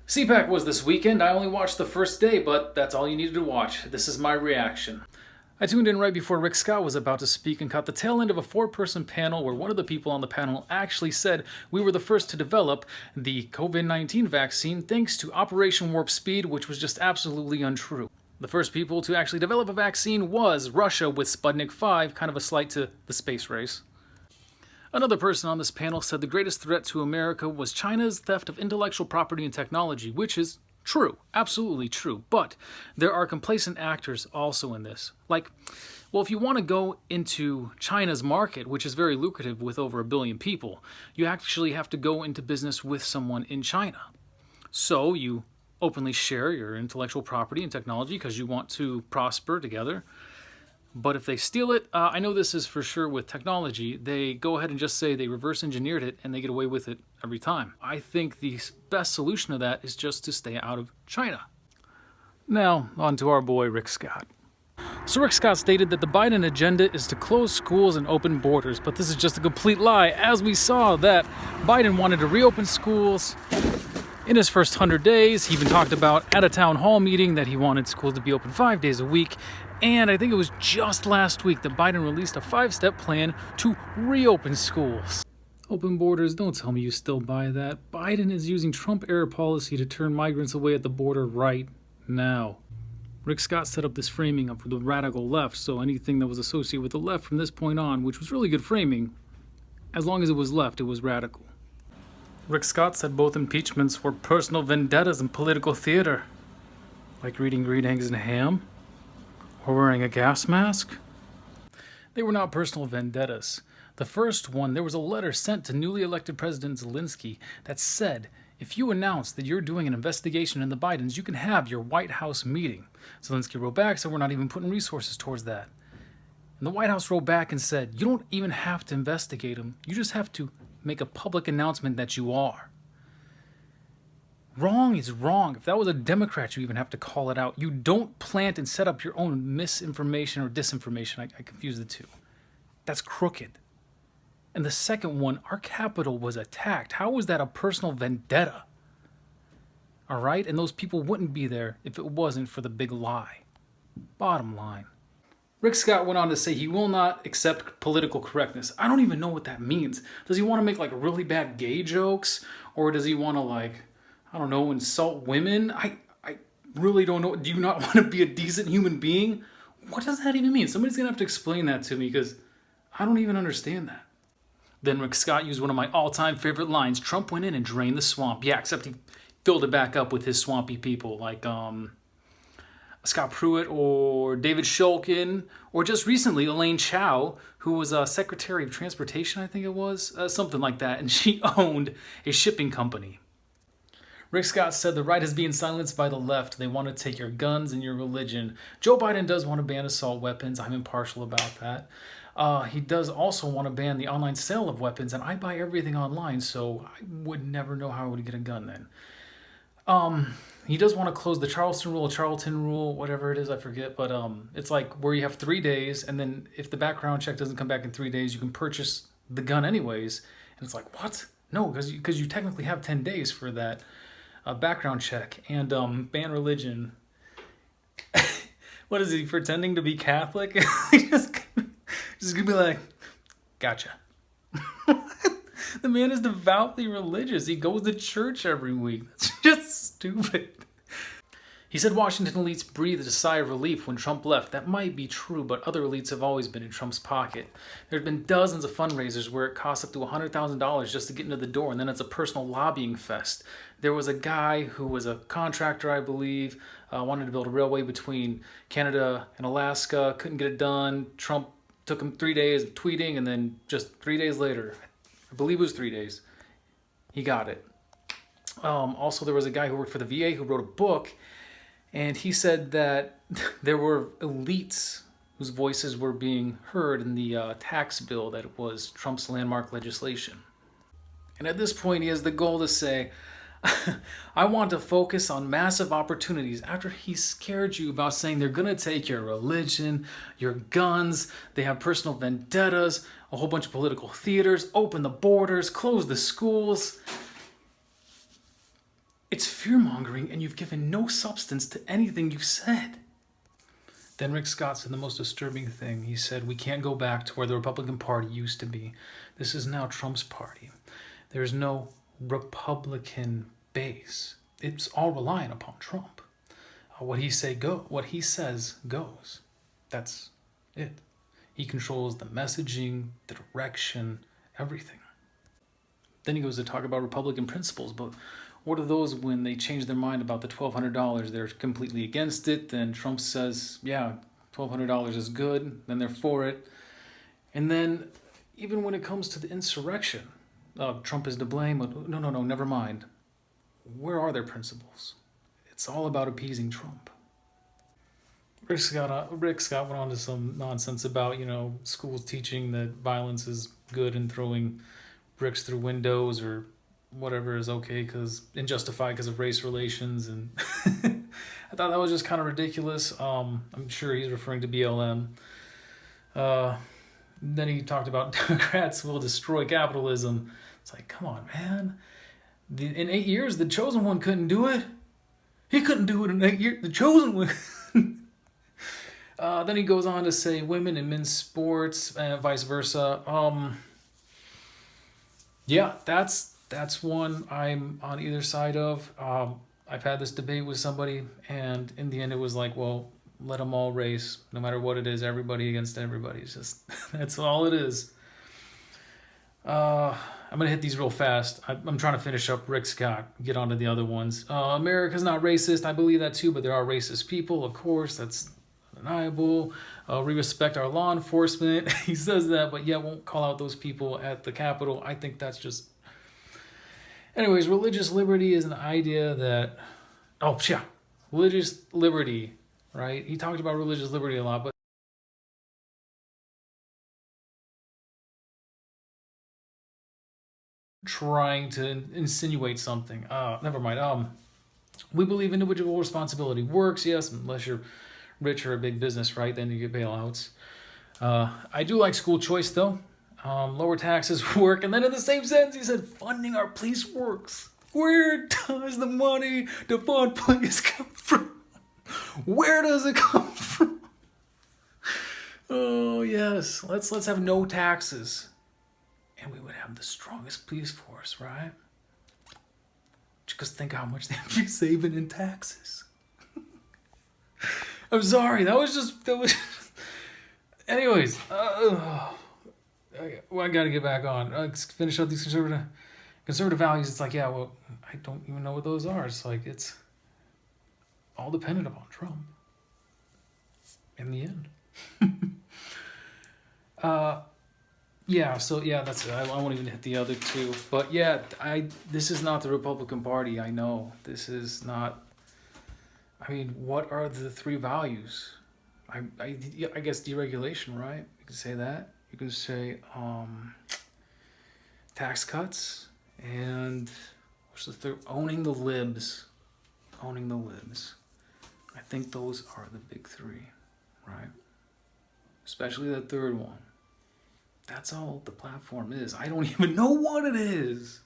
CPAC was this weekend. I only watched the first day, but that's all you needed to watch. This is my reaction. I tuned in right before Rick Scott was about to speak and caught the tail end of a 4-person panel where one of the people on the panel actually said we were the first to develop the COVID-19 vaccine thanks to Operation Warp Speed, which was just absolutely untrue. The first people to actually develop a vaccine was Russia with Sputnik 5, kind of a slight to the space race. Another person on this panel said the greatest threat to America was China's theft of intellectual property and technology, which is true, absolutely true. But there are complacent actors also in this. Like, well, if you want to go into China's market, which is very lucrative with over 1 billion people, you actually have to go into business with someone in China. So you openly share your intellectual property and technology because you want to prosper together. But if they steal it, I know this is for sure with technology, they go ahead and just say they reverse engineered it and they get away with it every time. I think the best solution to that is just to stay out of China. Now, on to our boy Rick Scott. So Rick Scott stated that the Biden agenda is to close schools and open borders, but this is just a complete lie, as we saw that Biden wanted to reopen schools in his first 100 days. He even talked about at a town hall meeting that he wanted schools to be open 5 days a week. And I think it was just last week that Biden released a 5-step plan to reopen schools. Open borders, don't tell me you still buy that. Biden is using Trump-era policy to turn migrants away at the border right now. Rick Scott set up this framing of the radical left, so anything that was associated with the left from this point on, which was really good framing, as long as it was left, it was radical. Rick Scott said both impeachments were personal vendettas and political theater. Like reading green eggs and ham? Or wearing a gas mask? They were not personal vendettas. The first one, there was a letter sent to newly elected President Zelensky that said, if you announce that you're doing an investigation in the Bidens, you can have your White House meeting. Zelensky wrote back, so we're not even putting resources towards that. And the White House wrote back and said, you don't even have to investigate them. You just have to make a public announcement that you are. Wrong is wrong. If that was a Democrat, you even have to call it out. You don't plant and set up your own misinformation or disinformation. I confuse the two. That's crooked. And the second one, our Capitol was attacked. How was that a personal vendetta? All right? And those people wouldn't be there if it wasn't for the big lie. Bottom line. Rick Scott went on to say he will not accept political correctness. I don't even know what that means. Does he want to make like really bad gay jokes? Or does he want to I don't know, insult women? I really don't know. Do you not want to be a decent human being? What does that even mean? Somebody's going to have to explain that to me because I don't even understand that. Then Rick Scott used one of my all-time favorite lines. Trump went in and drained the swamp. Yeah, except he filled it back up with his swampy people like Scott Pruitt or David Shulkin, or just recently Elaine Chao, who was Secretary of Transportation, I think it was, something like that, and she owned a shipping company. Rick Scott said the right is being silenced by the left. They want to take your guns and your religion. Joe Biden does want to ban assault weapons. I'm impartial about that. He does also want to ban the online sale of weapons, and I buy everything online, so I would never know how I would get a gun then. He does want to close the Charleston rule, whatever it is, I forget. But it's like where you have 3 days, and then if the background check doesn't come back in 3 days, you can purchase the gun anyways. And it's like, what? No, because you technically have 10 days for that background check. And ban religion. What is he, pretending to be Catholic? just gonna be like, gotcha. The man is devoutly religious. He goes to church every week. That's just stupid. He said Washington elites breathed a sigh of relief when Trump left. That might be true, but other elites have always been in Trump's pocket. There have been dozens of fundraisers where it costs up to $100,000 just to get into the door, and then it's a personal lobbying fest. There was a guy who was a contractor, I believe, wanted to build a railway between Canada and Alaska, couldn't get it done. Trump took him 3 days of tweeting, and then just 3 days later, I believe it was 3 days, he got it. Also, there was a guy who worked for the VA who wrote a book, and he said that there were elites whose voices were being heard in the tax bill, that it was Trump's landmark legislation. And at this point, he has the goal to say, I want to focus on massive opportunities after he scared you about saying they're going to take your religion, your guns, they have personal vendettas, a whole bunch of political theaters, open the borders, close the schools. It's fear-mongering, and you've given no substance to anything you've said. Then Rick Scott said the most disturbing thing. He said, we can't go back to where the Republican Party used to be. This is now Trump's party. There's no Republican base. It's all reliant upon Trump. What he says goes. That's it. He controls the messaging, the direction, everything. Then he goes to talk about Republican principles, but what are those when they change their mind about the $1,200? They're completely against it. Then Trump says, yeah, $1,200 is good. Then they're for it. And then even when it comes to the insurrection, Trump is to blame. No, never mind. Where are their principles? It's all about appeasing Trump. Rick Scott went on to some nonsense about, schools teaching that violence is good and throwing bricks through windows or whatever is okay and justified because of race relations. And I thought that was just kind of ridiculous. I'm sure he's referring to BLM. Then he talked about Democrats will destroy capitalism. It's like, come on, man. In 8 years, the chosen one couldn't do it. He couldn't do it in 8 years. The chosen one. Then he goes on to say women and men's sports and vice versa. Yeah, that's one I'm on either side of. I've had this debate with somebody, and in the end it was like, well, let them all race, no matter what it is, everybody against everybody. It's just, that's all it is. I'm going to hit these real fast. I'm trying to finish up Rick Scott, get on to the other ones. America's not racist. I believe that too, but there are racist people, of course. That's undeniable. We respect our law enforcement. He says that, but yet won't call out those people at the Capitol. I think that's just... Anyways, religious liberty is an idea that... religious liberty, right? He talked about religious liberty a lot, but trying to insinuate something. Never mind. We believe individual responsibility works, yes, unless you're rich or a big business, right? Then you get bailouts. I do like school choice, though. Lower taxes work. And then in the same sentence, he said, funding our police works. Where does the money to fund police come from? Where does it come from? Oh, yes. Let's have no taxes. And we would have the strongest police force, right? Just think how much they'd be saving in taxes. I'm sorry, that was anyways, I gotta get back on. Finish up these conservative values. It's like, yeah, well, I don't even know what those are. It's like, it's all dependent upon Trump in the end. That's it. I won't even hit the other two. But yeah, this is not the Republican Party. I know this is not. I mean, what are the three values? I guess deregulation, right? You can say that. You can say tax cuts, and what's the third? Owning the libs. I think those are the big three, right? Especially the third one. That's all the platform is. I don't even know what it is.